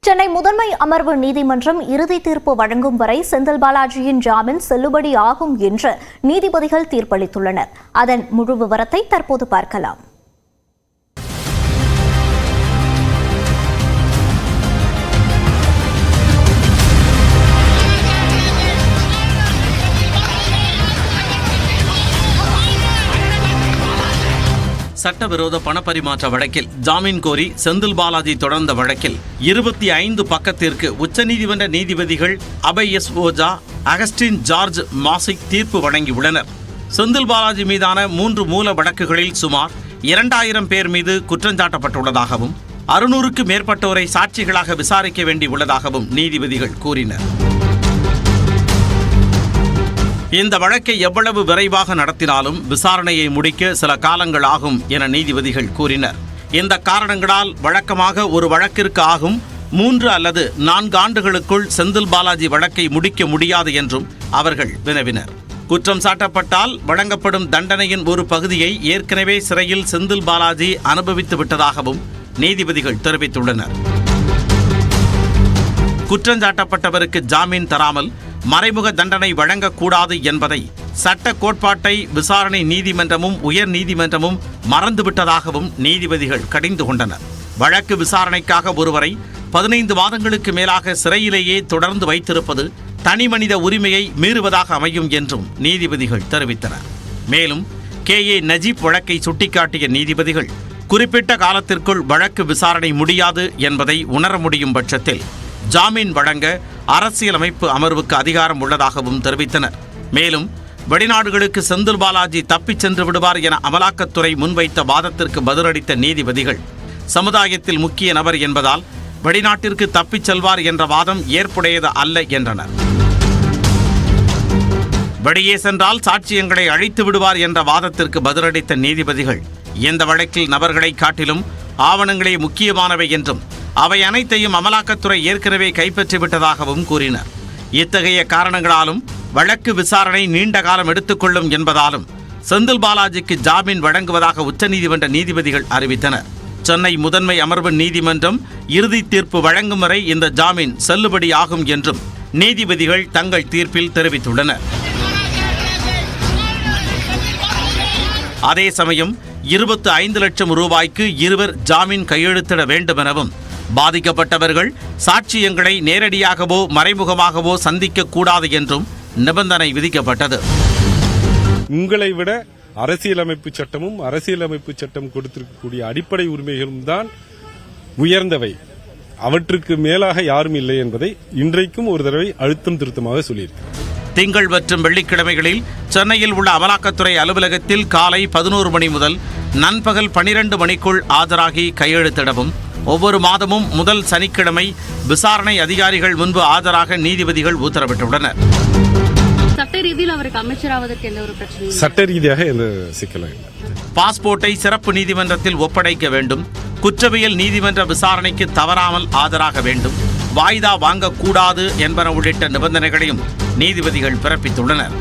சென்னை முதன்மை அமர்வு நீதிமன்றம் இறுதி தீர்ப்பு வழங்கும் வரை செந்தில் பாலாஜியின் ஜாமீன் செல்லுபடி ஆகும் என்று நீதிபதிகள் தீர்ப்பளித்துள்ளனர். அதன் முழு விவரத்தை தற்போது பார்க்கலாம். சட்டவிரோத பணப்பரிமாற்ற வழக்கில் ஜாமீன் கோரி செந்தில் பாலாஜி தொடர்ந்த வழக்கில் 25 பக்கத்திற்கு உச்சநீதிமன்ற நீதிபதிகள் Abhay S Oka, Augustine George Masih தீர்ப்பு வழங்கியுள்ளனர். செந்தில் பாலாஜி மீதான 3 மூல வழக்குகளில் சுமார் 2000 பேர் மீது குற்றஞ்சாட்டப்பட்டுள்ளதாகவும் 600க்கு மேற்பட்டோரை சாட்சிகளாக விசாரிக்க வேண்டியுள்ளதாகவும் நீதிபதிகள் கூறினர். இந்த வழக்கை எவ்வளவு விரைவாக நடத்தினாலும் விசாரணையை முடிக்க சில காலங்கள் ஆகும் என நீதிபதிகள் கூறினர். இந்த காரணங்களால் வழக்கமாக ஒரு வழக்கிற்கு ஆகும் 3 அல்லது 4 ஆண்டுகளுக்குள் செந்தில் பாலாஜி வழக்கை முடிக்க முடியாது என்றும் அவர்கள் வினவினர். குற்றம் சாட்டப்பட்டால் வழங்கப்படும் தண்டனையின் ஒரு பகுதியை ஏற்கனவே சிறையில் செந்தில் பாலாஜி அனுபவித்து விட்டதாகவும் நீதிபதிகள் தெரிவித்துள்ளனர். குற்றஞ்சாட்டப்பட்டவருக்கு ஜாமீன் தராமல் மறைமுக தண்டனை வழங்கக்கூடாது என்பதை சட்ட கோட்பாட்டை விசாரணை நீதிமன்றமும் உயர் நீதிமன்றமும் மறந்துவிட்டதாகவும் நீதிபதிகள் கடிந்து கொண்டனர். வழக்கு விசாரணைக்காக ஒருவரை 15 மாதங்களுக்கு மேலாக சிறையிலேயே தொடர்ந்து வைத்திருப்பது தனிமனித உரிமையை மீறுவதாக அமையும் என்றும் நீதிபதிகள் தெரிவித்தனர். மேலும் KA நஜீப் வழக்கை சுட்டிக்காட்டிய நீதிபதிகள் குறிப்பிட்ட காலத்திற்குள் வழக்கு விசாரணை முடியாது என்பதை உணர முடியும் பட்சத்தில் ஜாமீன் வழங்க அரசியலமைப்பு அமர்வுக்கு அதிகாரம் உள்ளதாகவும் தெரிவித்தனர். மேலும் வெளிநாடுகளுக்கு செந்தில் பாலாஜி தப்பிச் சென்று விடுவார் என அமலாக்கத்துறை முன்வைத்த வாதத்திற்கு பதிலளித்த நீதிபதிகள் சமுதாயத்தில் முக்கிய நபர் என்பதால் வெளிநாட்டிற்கு தப்பிச் செல்வார் என்ற வாதம் ஏற்புடையது அல்ல என்றனர். வெளியே சென்றால் சாட்சியங்களை அழித்து விடுவார் என்ற வாதத்திற்கு பதிலளித்த நீதிபதிகள் இந்த வழக்கில் நபர்களை காட்டிலும் ஆவணங்களே முக்கியமானவை என்றும் அவை அனைத்தையும் அமலாக்கத்துறை ஏற்கனவே கைப்பற்றிவிட்டதாகவும் கூறினர். இத்தகைய காரணங்களாலும் வழக்கு விசாரணை நீண்ட காலம் எடுத்துக்கொள்ளும் என்பதாலும் செந்தில் பாலாஜிக்கு ஜாமீன் வழங்குவதாக உச்சநீதிமன்ற நீதிபதிகள் அறிவித்தனர். சென்னை முதன்மை அமர்வு நீதிமன்றம் இறுதி தீர்ப்பு வழங்கும் வரை இந்த ஜாமீன் செல்லுபடி ஆகும் என்றும் நீதிபதிகள் தங்கள் தீர்ப்பில் தெரிவித்துள்ளனர். அதே சமயம் 25 லட்சம் ரூபாய்க்கு இருவர் ஜாமீன் கையெழுத்திட வேண்டும் எனவும் பாதிக்கப்பட்டவர்கள் சாட்சியங்களை நேரடியாகவோ மறைமுகமாகவோ சந்திக்க கூடாது என்றும் நிபந்தனை விதிக்கப்பட்டது. உங்களை விட அரசியலமைப்பு சட்டமும் அரசியலமைப்பு சட்டம் கொடுத்திருக்கக்கூடிய அடிப்படை உரிமைகளும் தான் உயர்ந்தவை, அவற்றுக்கு மேலாக யாரும் இல்லை என்பதை இன்றைக்கும் ஒரு தடவை அழுத்தம் திருத்தமாக சொல்லியிருக்கிறார். திங்கள் மற்றும் வெள்ளிக்கிழமைகளில் சென்னையில் உள்ள அமலாக்கத்துறை அலுவலகத்தில் காலை 11 மணி முதல் நண்பகல் 12 மணிக்குள் ஆஜராகி கையெழுத்திடவும், ஒவ்வொரு மாதமும் முதல் சனிக்கிழமை விசாரணை அதிகாரிகள் முன்பு ஆஜராக நீதிபதிகள் உத்தரவிட்டுள்ளனர். சட்ட ரீதியில் அவருக்கு அமைச்சராவதற்கு எந்த ஒரு பிரச்சனையும் சட்ட ரீதியாக எந்த சிக்கலும் இல்லை. பாஸ்போர்ட்டை சிறப்பு நீதிமன்றத்தில் ஒப்படைக்க வேண்டும், குற்றவியல் நீதிமன்ற விசாரணைக்கு தவறாமல் ஆஜராக வேண்டும், வாய்தா வாங்கக்கூடாது என்பன உள்ளிட்ட நிபந்தனைகளையும் நீதிபதிகள் பிறப்பித்துள்ளனர்.